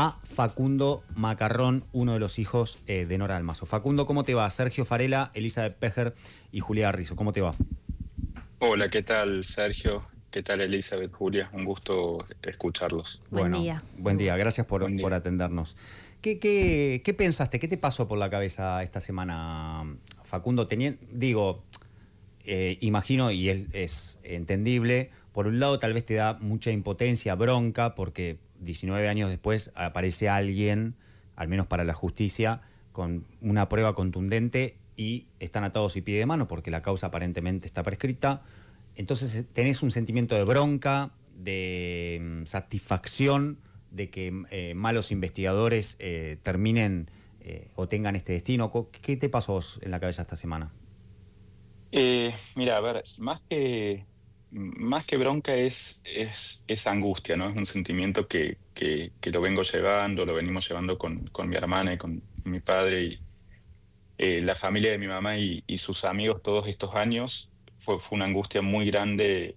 a Facundo Macarrón, uno de los hijos de Nora Dalmazo. Facundo, ¿cómo te va? Sergio Farela, Elizabeth Pejer y Julia Rizzo, ¿cómo te va? Hola, ¿qué tal, Sergio? ¿Qué tal, Elizabeth, Julia? Un gusto escucharlos. Buen Bueno, día. buen día, gracias Buen por día. atendernos. ¿Qué pensaste? ¿Qué te pasó por la cabeza esta semana, Facundo? Imagino, y es entendible, por un lado tal vez te da mucha impotencia, bronca, porque 19 años después aparece alguien, al menos para la justicia, con una prueba contundente y están atados y pie de mano porque la causa aparentemente está prescrita. Entonces tenés un sentimiento de bronca, de satisfacción de que malos investigadores terminen o tengan este destino. ¿Qué te pasó a vos en la cabeza esta semana? Mira, a ver, más que bronca es angustia, ¿no? Es un sentimiento que lo vengo llevando, lo venimos llevando con mi hermana y con mi padre y la familia de mi mamá y sus amigos todos estos años. Fue una angustia muy grande.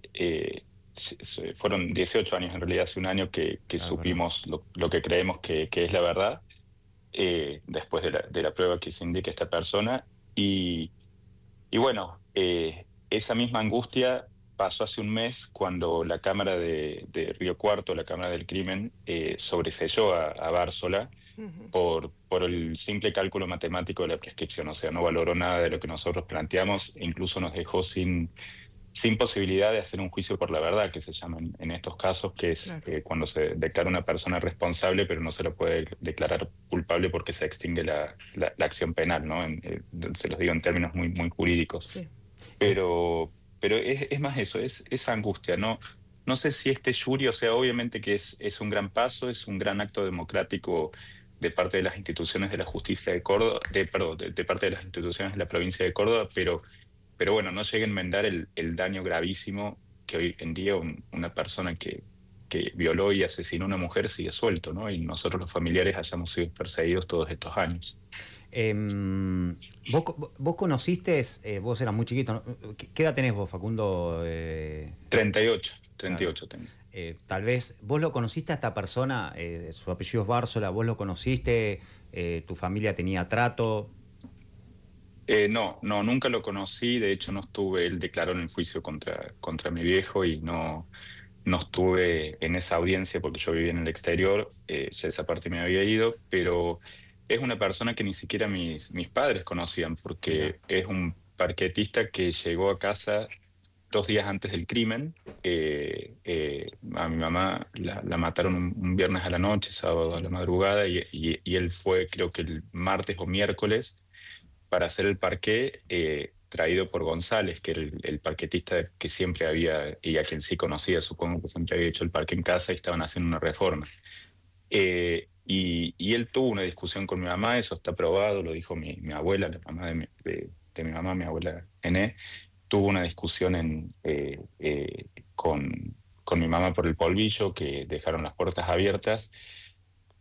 Fueron 18 años en realidad, hace un año que Claro, ¿verdad? supimos lo que creemos que es la verdad, después de la prueba que se indica esta persona. Y bueno, esa misma angustia pasó hace un mes cuando la Cámara de Río Cuarto, la Cámara del Crimen, sobreseyó a Bársola por el simple cálculo matemático de la prescripción. O sea, no valoró nada de lo que nosotros planteamos e incluso nos dejó sin posibilidad de hacer un juicio por la verdad, que se llama en estos casos, que es Claro. cuando se declara una persona responsable, pero no se lo puede declarar culpable porque se extingue la acción penal, ¿no? Se los digo en términos muy jurídicos. Sí. Pero es más eso, es angustia, ¿no? No sé si este jury, o sea, obviamente que es un gran paso, es un gran acto democrático de parte de las instituciones de la justicia de Córdoba, perdón, de parte de las instituciones de la provincia de Córdoba, pero bueno, no llega a enmendar el daño gravísimo que hoy en día una persona que violó y asesinó a una mujer sigue suelto, ¿no? Y nosotros los familiares hayamos sido perseguidos todos estos años. Vos conociste, vos eras muy chiquito, ¿no? ¿Qué edad tenés vos, Facundo? 38, Claro. 38 tengo. Tal vez vos lo conociste a esta persona, su apellido es Bársola, vos lo conociste, tu familia tenía trato. No, nunca lo conocí, de hecho no estuve, él declaró en el juicio contra mi viejo y no estuve en esa audiencia porque yo vivía en el exterior, ya esa parte me había ido, pero es una persona que ni siquiera mis padres conocían Mira, porque es un parquetista que llegó a casa 2 días antes del crimen. A mi mamá la mataron un viernes a la noche, sábado a Sí. la madrugada, y él fue creo que el martes o miércoles para hacer el parqué, traído por González, que era el parquetista que siempre había, y a quien sí conocía, supongo que siempre había hecho el parque en casa y estaban haciendo una reforma. Y él tuvo una discusión con mi mamá, eso está probado, lo dijo mi abuela, la mamá de mi mamá, mi abuela Ené, tuvo una discusión con mi mamá por el polvillo, que dejaron las puertas abiertas.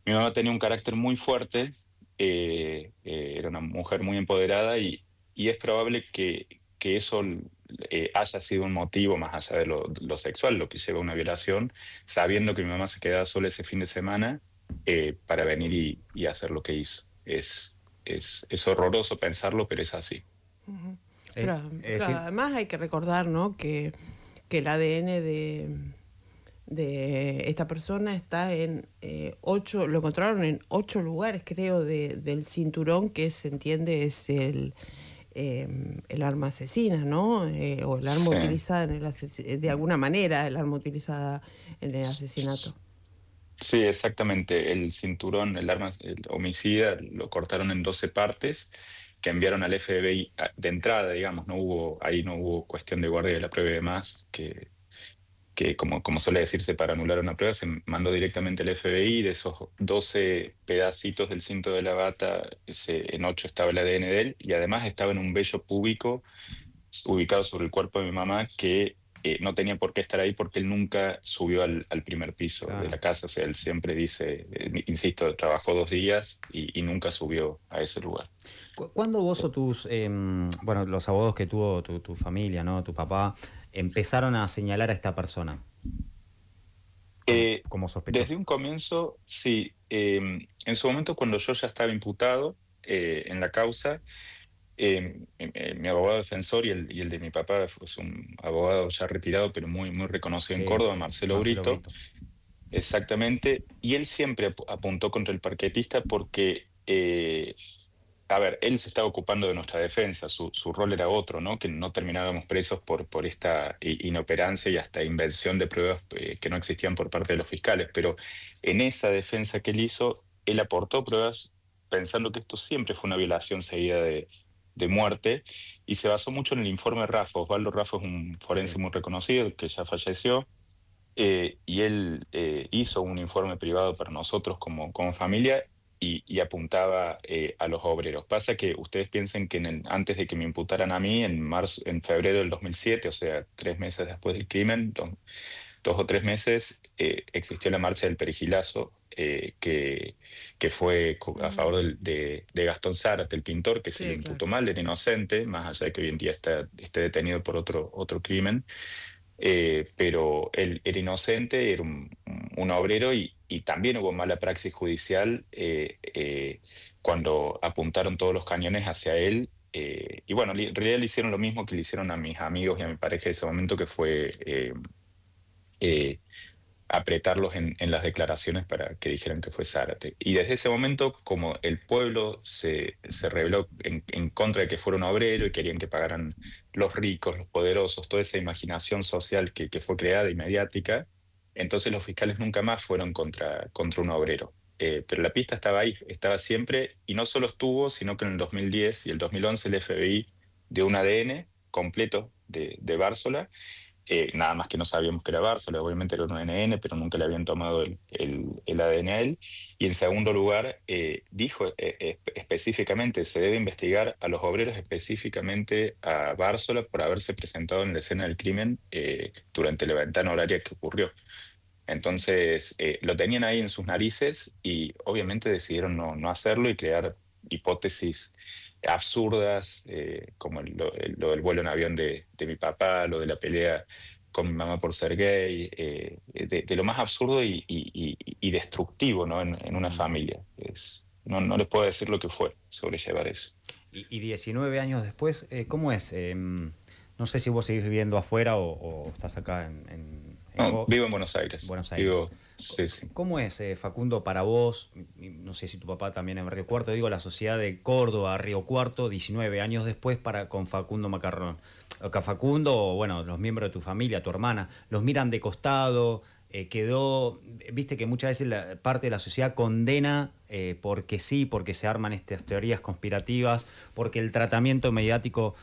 Mi mamá tenía un carácter muy fuerte, era una mujer muy empoderada y es probable que eso haya sido un motivo más allá de lo sexual, lo que lleva a una violación, sabiendo que mi mamá se quedaba sola ese fin de semana para venir y hacer lo que hizo. Es horroroso pensarlo, pero es así. Ujú. eh, Pero sí, además hay que recordar, ¿no?, que el ADN de esta persona está en 8, lo encontraron en 8 lugares, creo, del cinturón, que se entiende es el arma asesina, ¿no? O el arma Sí. utilizada de alguna manera, el arma utilizada en el asesinato. Sí, exactamente. El cinturón, el arma, el homicida, lo cortaron en 12 partes que enviaron al FBI de entrada, digamos. Ahí no hubo cuestión de guardia de la prueba y demás, que como suele decirse para anular una prueba, se mandó directamente al FBI. De esos 12 pedacitos del cinto de la bata, en 8 estaba el ADN de él y además estaba en un vello púbico ubicado sobre el cuerpo de mi mamá que no tenía por qué estar ahí porque él nunca subió al primer piso de claro. la casa. O sea, él siempre dice, insisto, trabajó 2 días y nunca subió a ese lugar. ¿Cuándo vos o bueno, los abogados que tuvo tu familia, ¿no? Tu papá, empezaron a señalar a esta persona? como sospechoso. Desde un comienzo, sí. En su momento, cuando yo ya estaba imputado en la causa, mi abogado defensor y el de mi papá es un abogado ya retirado, pero muy, muy reconocido en Sí, Córdoba, Marcelo Marcelo Brito, Brito. exactamente, y él siempre apuntó contra el parquetista porque, a ver, él se estaba ocupando de nuestra defensa, su rol era otro, ¿no? Que no termináramos presos por esta inoperancia y hasta invención de pruebas que no existían por parte de los fiscales, pero en esa defensa que él hizo, él aportó pruebas pensando que esto siempre fue una violación seguida de muerte, y se basó mucho en el informe Rafa. Osvaldo Rafa es un forense Sí. muy reconocido que ya falleció, y él hizo un informe privado para nosotros como familia y apuntaba a los obreros. Pasa que ustedes piensen que antes de que me imputaran a mí, en febrero del 2007, o sea, 3 meses después del crimen, 2 o 3 meses, existió la marcha del Perejilazo, que fue a favor de Gastón Zárate, el pintor, que se le Sí, claro. imputó mal, era inocente, más allá de que hoy en día esté detenido por otro crimen. Pero él era inocente, era un obrero, y también hubo mala praxis judicial cuando apuntaron todos los cañones hacia él. Y bueno, en realidad le hicieron lo mismo que le hicieron a mis amigos y a mi pareja en ese momento, que fue eh, apretarlos en las declaraciones para que dijeran que fue Zárate. Y desde ese momento, como el pueblo se rebeló en contra de que fuera un obrero y querían que pagaran los ricos, los poderosos, toda esa imaginación social que fue creada y mediática, entonces los fiscales nunca más fueron contra un obrero. Pero la pista estaba ahí, estaba siempre, y no solo estuvo, sino que en el 2010 y el 2011 el FBI dio un ADN completo de Bársola. Nada más que no sabíamos que era Bárcelos, obviamente era un NN, pero nunca le habían tomado el ADN a él. Y en segundo lugar, dijo específicamente, se debe investigar a los obreros, específicamente a Bárcelos, por haberse presentado en la escena del crimen durante la ventana horaria que ocurrió. Entonces, lo tenían ahí en sus narices y obviamente decidieron no hacerlo y crear hipótesis absurdas, como lo del vuelo en avión de mi papá, lo de la pelea con mi mamá por ser gay, de lo más absurdo y destructivo, ¿no? en una Mm. familia. No les puedo decir lo que fue sobrellevar eso. Y 19 años después, ¿cómo es? No sé si vos seguís viviendo afuera o estás acá No, vivo en Buenos Aires. Buenos Aires. Sí, sí. ¿Cómo es, Facundo, para vos? No sé si tu papá también en Río Cuarto, digo, la sociedad de Córdoba, Río Cuarto, 19 años después con Facundo Macarrón. Que Facundo, o bueno, los miembros de tu familia, tu hermana, los miran de costado, viste que muchas veces parte de la sociedad condena porque sí, porque se arman estas teorías conspirativas, porque el tratamiento mediático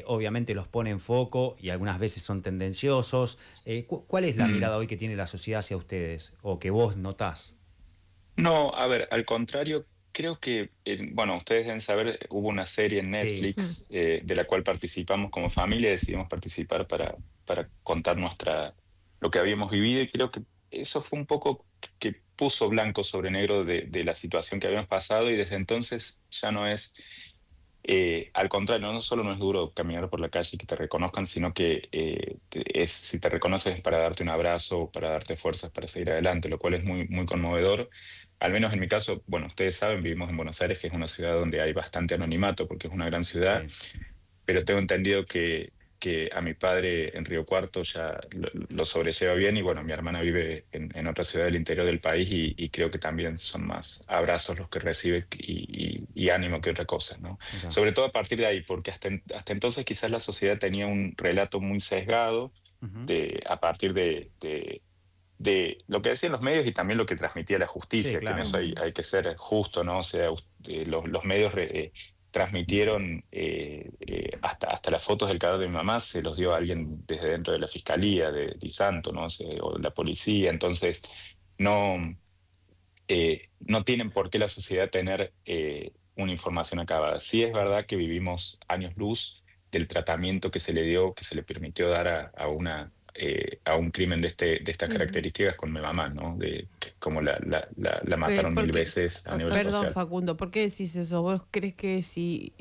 obviamente los pone en foco y algunas veces son tendenciosos. ¿Cuál es la mirada hoy que tiene la sociedad hacia ustedes o que vos notás? No, a ver, al contrario, creo que, bueno, ustedes deben saber, hubo una serie en Sí. Netflix de la cual participamos como familia, decidimos participar para contar lo que habíamos vivido, y creo que eso fue un poco que puso blanco sobre negro de la situación que habíamos pasado, y desde entonces ya no es, al contrario, no solo no es duro caminar por la calle y que te reconozcan, sino que si te reconoces es para darte un abrazo, para darte fuerzas para seguir adelante, lo cual es muy, muy conmovedor. Al menos en mi caso, bueno, ustedes saben, vivimos en Buenos Aires, que es una ciudad donde hay bastante anonimato porque es una gran ciudad, Sí. pero tengo entendido que a mi padre en Río Cuarto ya lo sobrelleva bien, y bueno, mi hermana vive en otra ciudad del interior del país, y creo que también son más abrazos los que recibe y ánimo que otra cosa, ¿no? Mirá. Sobre todo a partir de ahí, porque hasta entonces quizás la sociedad tenía un relato muy sesgado Ujú. a partir de lo que decían los medios y también lo que transmitía la Sí, justicia, que en claro. eso hay que ser justo, ¿no? O sea, los medios transmitieron hasta las fotos del cadáver de mi mamá, se los dio a alguien desde dentro de la fiscalía de Santo, ¿no? O de la policía. Entonces, no, no tienen por qué la sociedad tener una información acabada. Sí es verdad que vivimos años luz del tratamiento que se le dio, que se le permitió dar a un crimen de estas Ujú. características con mi mamá, ¿no? Como la mataron mil Porque, veces a nivel perdón, social. Facundo, ¿por qué decís eso? ¿Vos crees que si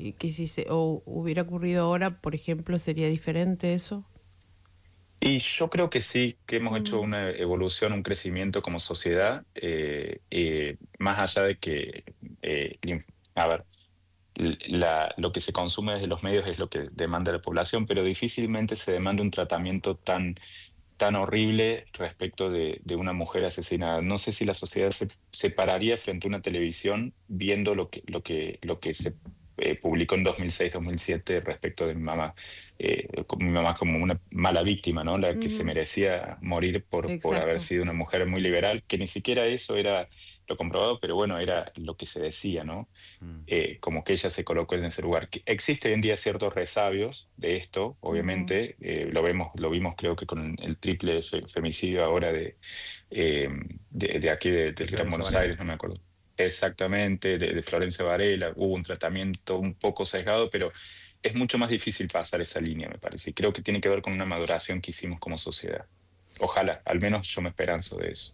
se hubiera ocurrido ahora, por ejemplo, sería diferente eso? Y yo creo que sí, que hemos hecho una evolución, un crecimiento como sociedad, más allá de que, a ver, lo que se consume desde los medios es lo que demanda la población, pero difícilmente se demanda un tratamiento tan horrible respecto de una mujer asesinada. No sé si la sociedad se pararía frente a una televisión viendo lo que se publicó en 2006-2007 respecto de mi mamá. Mi mamá como una mala víctima, ¿no? La que se Ujú, merecía morir por haber exacto. sido una mujer muy liberal, que ni siquiera eso era lo comprobado, pero bueno, era lo que se decía, ¿no? Mm. Como que ella se colocó en ese lugar. Existe hoy en día ciertos resabios de esto, Ujú, obviamente, lo vimos creo que con el triple femicidio ahora eh, de aquí De del Gran Florencio Buenos Varela. Aires, no me acuerdo exactamente, de Florencia Varela, hubo un tratamiento un poco sesgado, pero es mucho más difícil pasar esa línea, me parece, y creo que tiene que ver con una maduración que hicimos como sociedad. Ojalá, al menos yo me esperanzo de eso.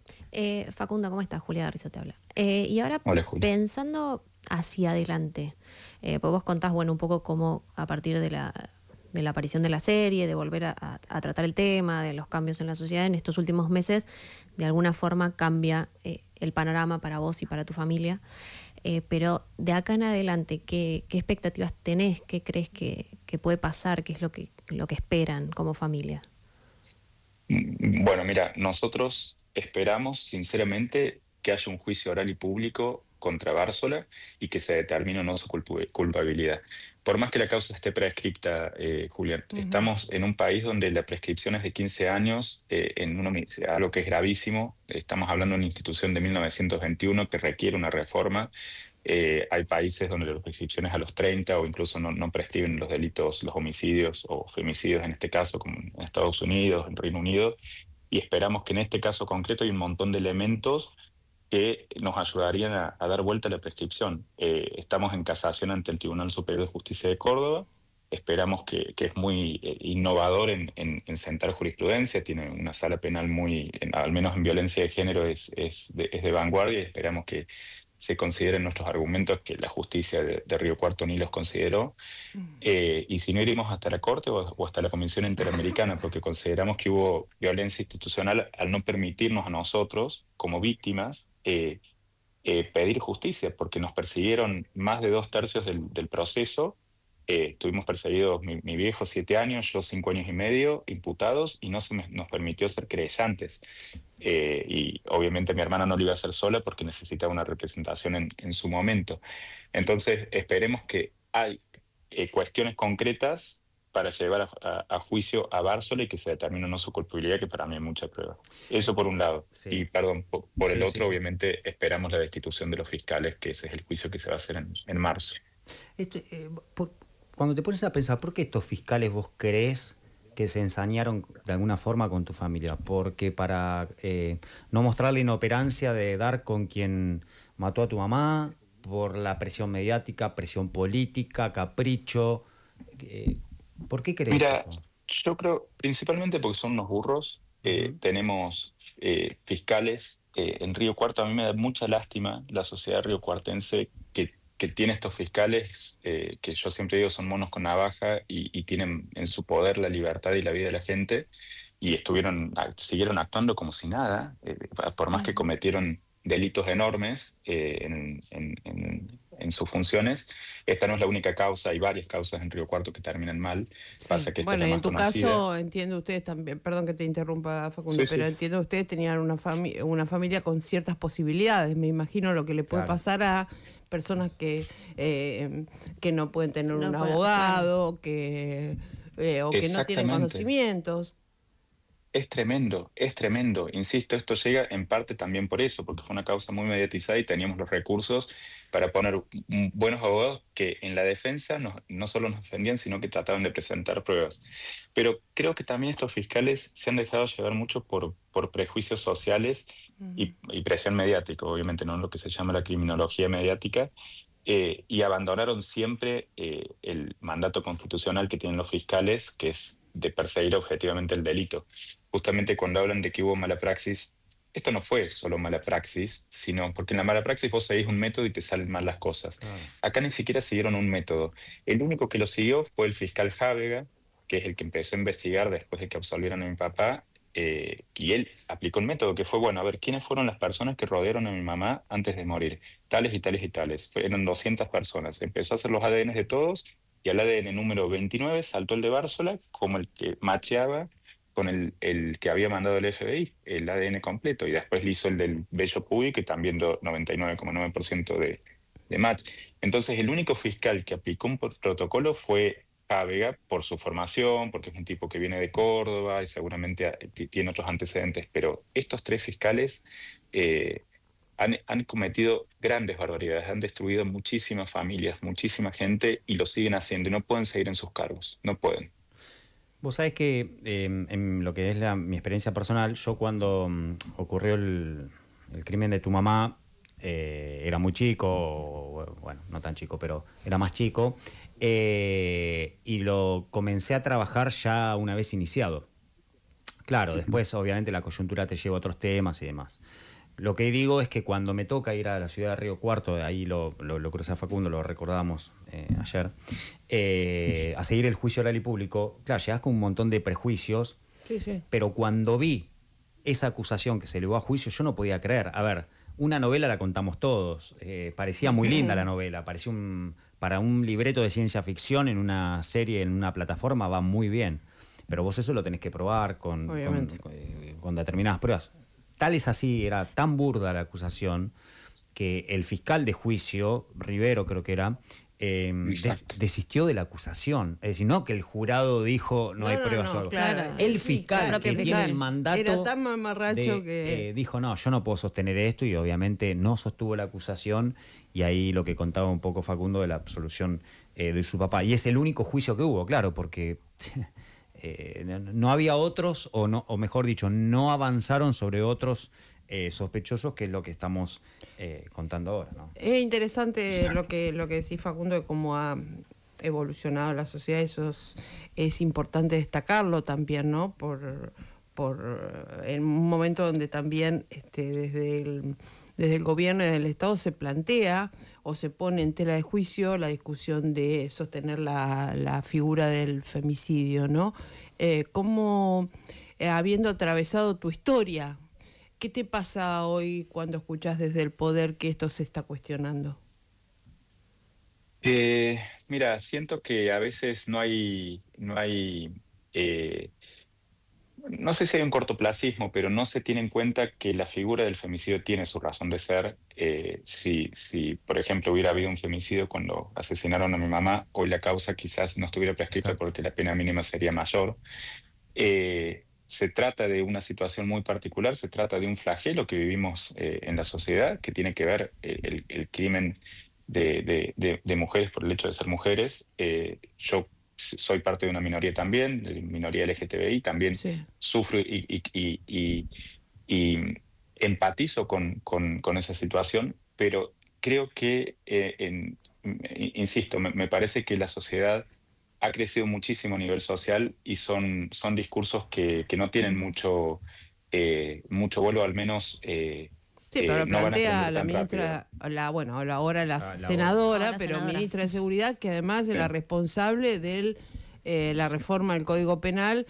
Facundo, ¿cómo estás? Julia Garrizo te habla. Y ahora, Hola, Julio. pensando hacia adelante, pues vos contás, bueno, un poco cómo a partir de la aparición de la serie, de volver a tratar el tema, de los cambios en la sociedad en estos últimos meses, de alguna forma cambia el panorama para vos y para tu familia. Pero de acá en adelante, ¿qué expectativas tenés? ¿Qué crees que puede pasar? ¿Qué es lo que esperan como familia? Bueno, mira, nosotros esperamos sinceramente que haya un juicio oral y público contra Bársola y que se determine o no su culpabilidad. Por más que la causa esté prescripta, Julián, ujú. estamos en un país donde la prescripción es de 15 años en un homicidio, algo que es gravísimo. Estamos hablando de una institución de 1921 que requiere una reforma. Hay países donde la prescripción es a los 30 o incluso no prescriben los delitos, los homicidios o femicidios en este caso, como en Estados Unidos, en Reino Unido, y esperamos que en este caso concreto hay un montón de elementos que nos ayudarían a dar vuelta a la prescripción. Estamos en casación ante el Tribunal Superior de Justicia de Córdoba. Esperamos que es muy innovador en sentar jurisprudencia, tiene una sala penal muy, al menos en violencia de género, es de vanguardia y esperamos que se consideren nuestros argumentos que la justicia de Río Cuarto ni los consideró. Y si no, iremos hasta la Corte o hasta la Convención Interamericana, porque consideramos que hubo violencia institucional al no permitirnos a nosotros, como víctimas, pedir justicia, porque nos persiguieron más de 2/3 del proceso. Estuvimos perseguidos, mi viejo 7 años, yo 5 años y medio, imputados, y no nos permitió ser querellantes. Y obviamente mi hermana no lo iba a hacer sola porque necesitaba una representación en su momento. Entonces, esperemos que hay cuestiones concretas para llevar a juicio a Bársola y que se determine o no su culpabilidad, que para mí hay mucha prueba. Eso por un lado. Y Sí, perdón, por el sí, sí, otro, sí. obviamente, esperamos la destitución de los fiscales, que ese es el juicio que se va a hacer en marzo. Este, cuando te pones a pensar, ¿por qué estos fiscales vos crees que se ensañaron de alguna forma con tu familia? Porque para no mostrar la inoperancia de dar con quien mató a tu mamá, por la presión mediática, presión política, capricho. eh, ¿Por qué crees Mira, eso? yo creo principalmente porque son unos burros. Ujú. Tenemos fiscales en Río Cuarto. A mí me da mucha lástima la sociedad riocuartense que tiene estos fiscales que yo siempre digo son monos con navaja y tienen en su poder la libertad y la vida de la gente y siguieron actuando como si nada, por más que Ujú. cometieron delitos enormes en sus funciones. Esta no es la única causa, hay varias causas en Río Cuarto que terminan mal. Sí, Pasa que esta es bueno, la y en más tu conocida. caso, entiendo ustedes también, perdón que te interrumpa Sí, Facundo, pero sí, entiendo ustedes tenían una familia con ciertas posibilidades. Me imagino lo que le puede Claro. pasar a personas que no pueden tener un No, bueno, claro. abogado, o que no tienen exactamente. conocimientos. Es tremendo, es tremendo. Insisto, esto llega en parte también por eso, porque fue una causa muy mediatizada y teníamos los recursos para poner buenos abogados que en la defensa no solo nos defendían, sino que trataban de presentar pruebas. Pero creo que también estos fiscales se han dejado llevar mucho por prejuicios sociales Ujú. y presión mediática, obviamente, no lo que se llama la criminología mediática, y abandonaron siempre el mandato constitucional que tienen los fiscales, que es de perseguir objetivamente el delito. Justamente cuando hablan de que hubo mala praxis, esto no fue solo mala praxis, sino porque en la mala praxis vos seguís un método y te salen mal las cosas. Claro. Acá ni siquiera siguieron un método. El único que lo siguió fue el fiscal Jávega, que es el que empezó a investigar después de que absolvieron a mi papá, y él aplicó un método que fue, bueno, a ver, ¿quiénes fueron las personas que rodearon a mi mamá antes de morir? Tales y tales y tales. Eran 200 personas. Empezó a hacer los ADN de todos y al ADN número 29 saltó el de Bársola como el que macheaba con el que había mandado el FBI, el ADN completo. Y después le hizo el del Bello Puy, que también dio 99,9% de match. Entonces, el único fiscal que aplicó un protocolo fue Pávega, por su formación, porque es un tipo que viene de Córdoba y seguramente tiene otros antecedentes, pero estos 3 fiscales han cometido grandes barbaridades, han destruido muchísimas familias, muchísima gente, y lo siguen haciendo, y no pueden seguir en sus cargos, no pueden. Vos sabés que en lo que es mi experiencia personal, yo cuando ocurrió el crimen de tu mamá, era muy chico, bueno, no tan chico, pero era más chico, y lo comencé a trabajar ya una vez iniciado. Claro, después obviamente la coyuntura te lleva a otros temas y demás. Lo que digo es que cuando me toca ir a la ciudad de Río Cuarto, ahí lo crucé a Facundo, lo recordábamos ayer, a seguir el juicio oral y público, claro, llegás con un montón de prejuicios, Sí. pero cuando vi esa acusación que se elevó a juicio, yo no podía creer. A ver, una novela la contamos todos, parecía muy linda la novela, parecía para un libreto de ciencia ficción en una serie, en una plataforma, va muy bien. Pero vos eso lo tenés que probar con determinadas pruebas. Tal es así, era tan burda la acusación, que el fiscal de juicio, Rivero creo que era, desistió de la acusación. Es decir, no que el jurado dijo no hay pruebas o algo. Claro. El fiscal, claro, que tiene el mandato, era tan mamarracho que dijo no, yo no puedo sostener esto, y obviamente no sostuvo la acusación, y ahí lo que contaba un poco Facundo de la absolución de su papá. Y es el único juicio que hubo, claro, porque no había otros, o mejor dicho, no avanzaron sobre otros sospechosos, que es lo que estamos contando ahora, ¿no? es interesante lo que decís, Facundo, de cómo ha evolucionado la sociedad. Eso es importante destacarlo también, ¿no? Por en un momento donde también desde el gobierno y del Estado se plantea o se pone en tela de juicio la discusión de sostener la figura del femicidio, ¿no? ¿Cómo, habiendo atravesado tu historia, qué te pasa hoy cuando escuchas desde el poder que esto se está cuestionando? Mira, siento que a veces no sé si hay un cortoplacismo, pero no se tiene en cuenta que la figura del femicidio tiene su razón de ser. Si, por ejemplo, hubiera habido un femicidio cuando asesinaron a mi mamá, hoy la causa quizás no estuviera prescrita. Exacto. Porque la pena mínima sería mayor. Se trata de una situación muy particular, se trata de un flagelo que vivimos en la sociedad, que tiene que ver el crimen de mujeres por el hecho de ser mujeres. Yo soy parte de una minoría también, de la minoría LGTBI, también sufro y empatizo con esa situación, pero creo que, insisto, me parece que la sociedad ha crecido muchísimo a nivel social, y son discursos que no tienen mucho vuelo, al menos. Sí, pero no plantea la ministra, ahora la senadora, pero ministra de Seguridad, que además es la responsable de la reforma del Código Penal,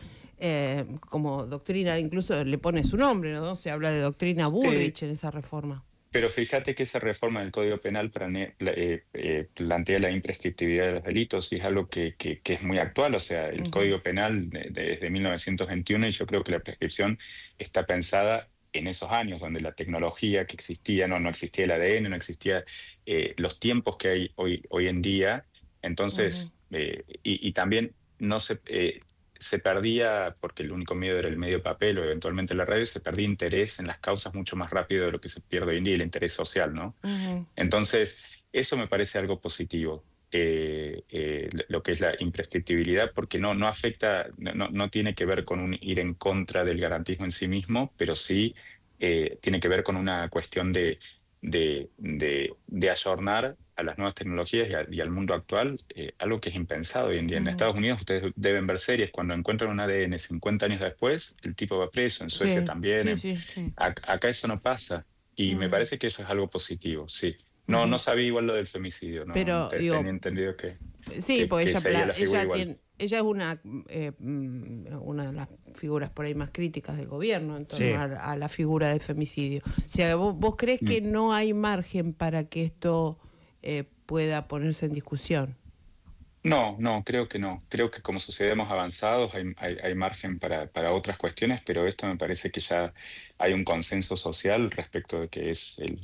como doctrina, incluso le pone su nombre, ¿no? Se habla de doctrina Bullrich en esa reforma. Pero fíjate que esa reforma del Código Penal plantea la imprescriptibilidad de los delitos, y es algo que es muy actual. O sea, el Código Penal desde 1921, y yo creo que la prescripción está pensada en esos años, donde la tecnología que existía, no existía el ADN, no existía los tiempos que hay hoy en día. Entonces, y también no se perdía, porque el único medio era el medio papel o eventualmente la radio, se perdía interés en las causas mucho más rápido de lo que se pierde hoy en día, el interés social, ¿no? Entonces, eso me parece algo positivo, lo que es la imprescriptibilidad, porque no afecta, no tiene que ver con ir en contra del garantismo en sí mismo, pero sí tiene que ver con una cuestión de ayornar a las nuevas tecnologías y al mundo actual, algo que es impensado hoy en día. En Estados Unidos ustedes deben ver series, cuando encuentran un ADN 50 años después, el tipo va preso, en Suecia también. Acá eso no pasa, y me parece que eso es algo positivo, sí. No sabía igual lo del femicidio, ¿no? Pero, tenía entendido que... Sí, porque ella ella es una de las figuras por ahí más críticas del gobierno en torno a la figura de femicidio. O sea, ¿vos crees que no hay margen para que esto pueda ponerse en discusión? No, creo que no. Creo que como sociedad hemos avanzado, hay margen para otras cuestiones, pero esto me parece que ya hay un consenso social respecto de que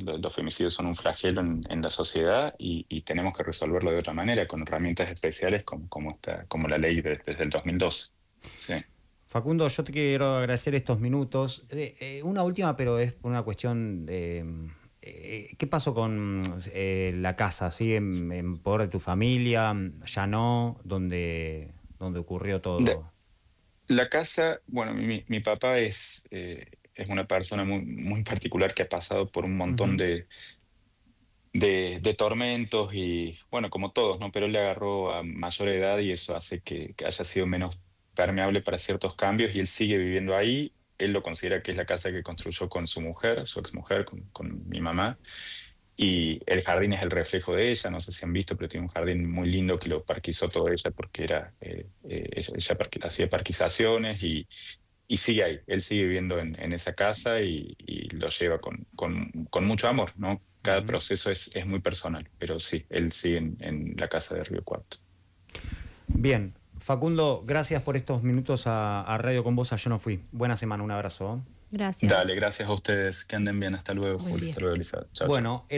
los femicidios son un flagelo en la sociedad y tenemos que resolverlo de otra manera, con herramientas especiales como la ley desde el 2012. Sí. Facundo, yo te quiero agradecer estos minutos. Una última, pero es por una cuestión ¿qué pasó con la casa? ¿Sigue en poder de tu familia? ¿Ya no? ¿Dónde ocurrió todo? La casa, bueno, mi papá es una persona muy, muy particular que ha pasado por un montón de tormentos y, bueno, como todos, ¿no? Pero él le agarró a mayor edad y eso hace que haya sido menos permeable para ciertos cambios y él sigue viviendo ahí. Él lo considera que es la casa que construyó con su mujer, su exmujer, con mi mamá. Y el jardín es el reflejo de ella, no sé si han visto, pero tiene un jardín muy lindo que lo parquizó todo ella porque ella hacía parquizaciones y sigue ahí. Él sigue viviendo en esa casa y lo lleva con mucho amor, ¿no? Cada proceso es muy personal, pero sí, él sigue en la casa de Río Cuarto. Bien. Facundo, gracias por estos minutos a Radio con Vos, a Yo No Fui. Buena semana, un abrazo. Gracias. Dale, gracias a ustedes. Que anden bien. Hasta luego, Juli. Hasta luego, Elisa. Chao, bueno, chao.